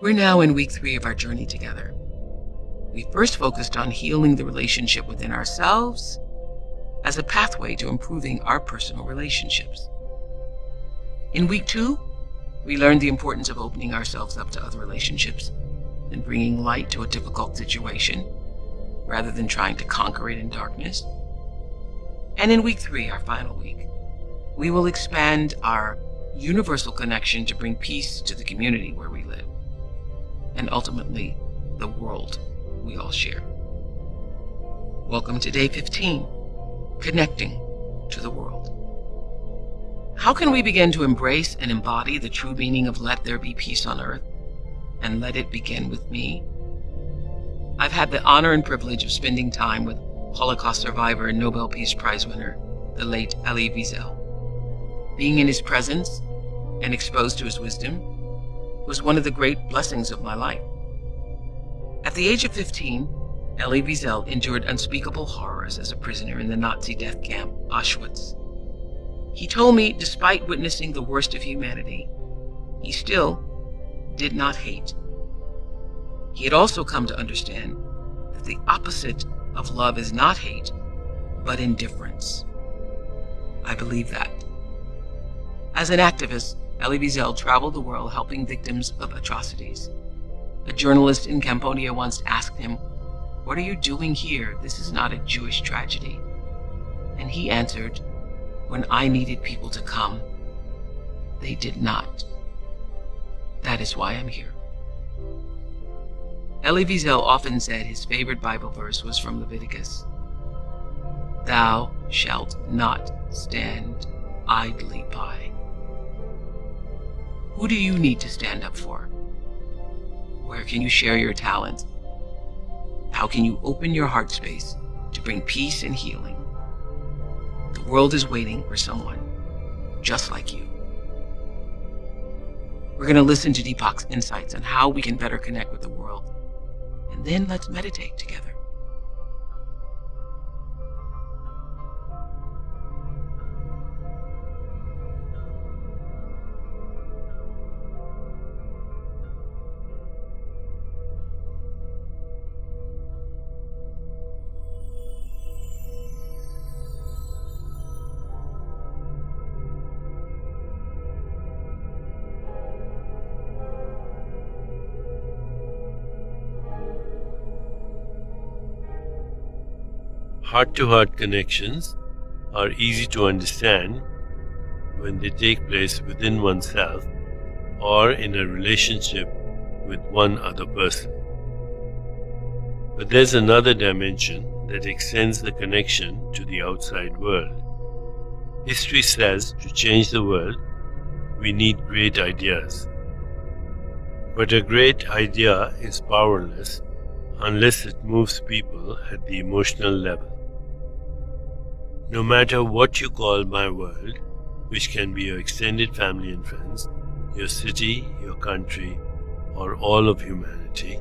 We're now in week 3 of our journey together. We first focused on healing the relationship within ourselves as a pathway to improving our personal relationships. In week 2, we learned the importance of opening ourselves up to other relationships and bringing light to a difficult situation rather than trying to conquer it in darkness. And in week 3, our final week, we will expand our universal connection to bring peace to the community where we live, and ultimately the world we all share. Welcome to day 15, Connecting to the World. How can we begin to embrace and embody the true meaning of let there be peace on earth and let it begin with me? I've had the honor and privilege of spending time with Holocaust survivor and Nobel Peace Prize winner, the late Elie Wiesel. Being in his presence and exposed to his wisdom was one of the great blessings of my life. At the age of 15, Elie Wiesel endured unspeakable horrors as a prisoner in the Nazi death camp, Auschwitz. He told me, despite witnessing the worst of humanity, he still did not hate. He had also come to understand that the opposite of love is not hate, but indifference. I believe that. As an activist, Elie Wiesel traveled the world helping victims of atrocities. A journalist in Cambodia once asked him, "What are you doing here? This is not a Jewish tragedy." And he answered, "When I needed people to come, they did not. That is why I'm here." Elie Wiesel often said his favorite Bible verse was from Leviticus. "Thou shalt not stand idly by." Who do you need to stand up for? Where can you share your talents? How can you open your heart space to bring peace and healing? The world is waiting for someone just like you. We're going to listen to Deepak's insights on how we can better connect with the world. And then let's meditate together. Heart-to-heart connections are easy to understand when they take place within oneself or in a relationship with one other person. But there's another dimension that extends the connection to the outside world. History says to change the world, we need great ideas. But a great idea is powerless unless it moves people at the emotional level. No matter what you call my world, which can be your extended family and friends, your city, your country, or all of humanity,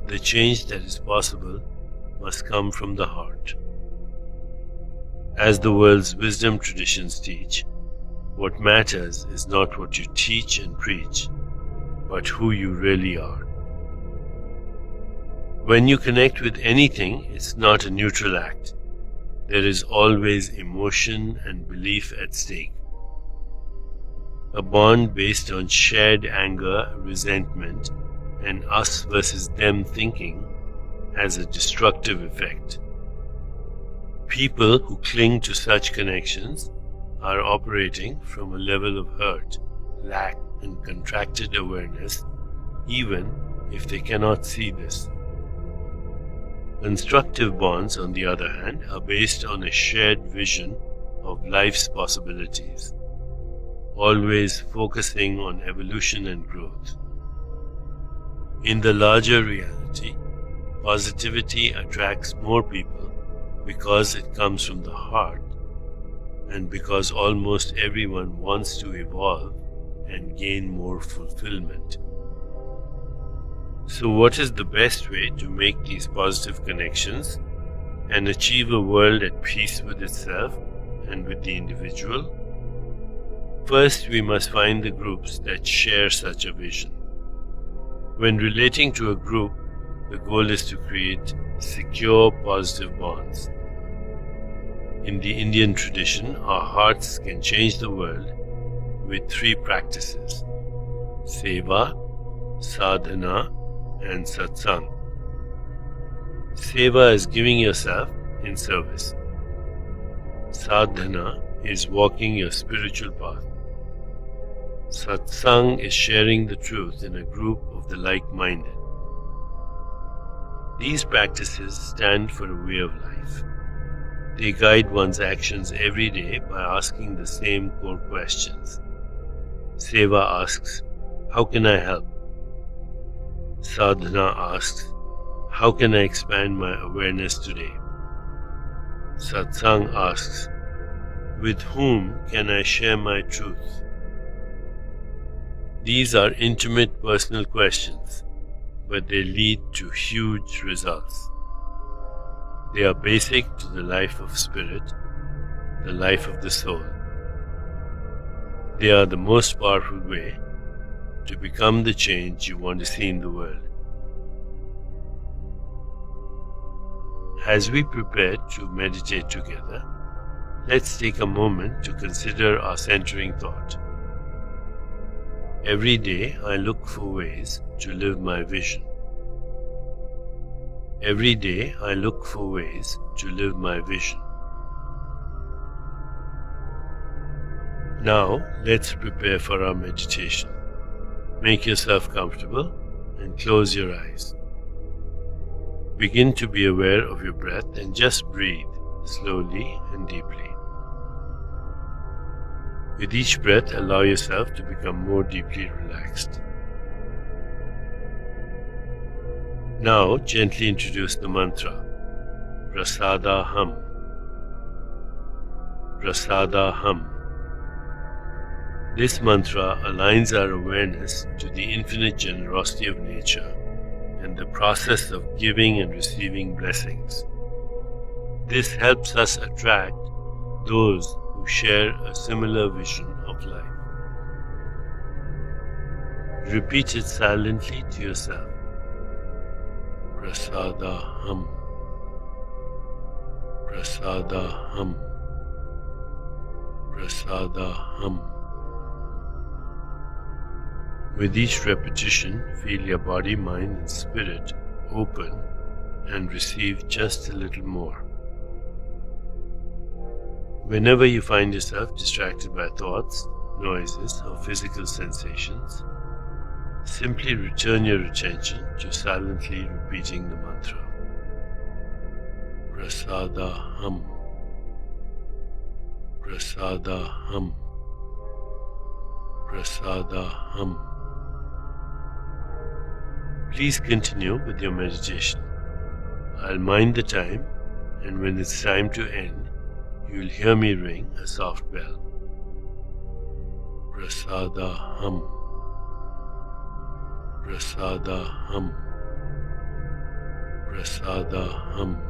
the change that is possible must come from the heart. As the world's wisdom traditions teach, what matters is not what you teach and preach, but who you really are. When you connect with anything, it's not a neutral act. There is always emotion and belief at stake. A bond based on shared anger, resentment, and us versus them thinking has a destructive effect. People who cling to such connections are operating from a level of hurt, lack, and contracted awareness, even if they cannot see this. Constructive bonds, on the other hand, are based on a shared vision of life's possibilities, always focusing on evolution and growth. In the larger reality, positivity attracts more people because it comes from the heart and because almost everyone wants to evolve and gain more fulfillment. So what is the best way to make these positive connections and achieve a world at peace with itself and with the individual? First, we must find the groups that share such a vision. When relating to a group, the goal is to create secure, positive bonds. In the Indian tradition, our hearts can change the world with 3 practices: seva, sadhana, and satsang. Seva is giving yourself in service. Sadhana is walking your spiritual path. Satsang is sharing the truth in a group of the like-minded. These practices stand for a way of life. They guide one's actions every day by asking the same core questions. Seva asks, how can I help? Sadhana asks, how can I expand my awareness today? Satsang asks, with whom can I share my truth? These are intimate personal questions, but they lead to huge results. They are basic to the life of spirit, the life of the soul. They are the most powerful way to become the change you want to see in the world. As we prepare to meditate together, let's take a moment to consider our centering thought. Every day I look for ways to live my vision. Every day I look for ways to live my vision. Now let's prepare for our meditation. Make yourself comfortable and close your eyes. Begin to be aware of your breath and just breathe slowly and deeply. With each breath, allow yourself to become more deeply relaxed. Now, gently introduce the mantra, Prasadaham. Prasadaham. This mantra aligns our awareness to the infinite generosity of nature and the process of giving and receiving blessings. This helps us attract those who share a similar vision of life. Repeat it silently to yourself. Prasadaham. Prasadaham. Prasadaham. With each repetition, feel your body, mind, and spirit open and receive just a little more. Whenever you find yourself distracted by thoughts, noises, or physical sensations, simply return your attention to silently repeating the mantra. Prasadaham. Prasadaham. Prasadaham. Please continue with your meditation. I'll mind the time, and when it's time to end, you'll hear me ring a soft bell. Prasadaham. Prasadaham. Prasadaham.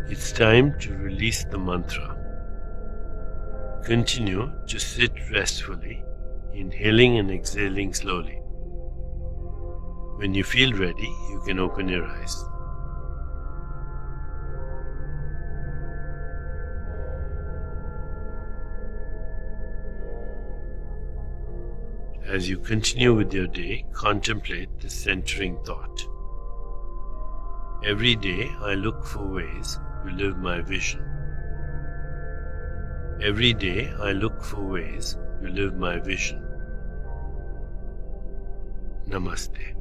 It's time to release the mantra. Continue to sit restfully, inhaling and exhaling slowly. When you feel ready, you can open your eyes. As you continue with your day, contemplate the centering thought. Every day I look for ways to live my vision. Every day I look for ways to live my vision. Namaste.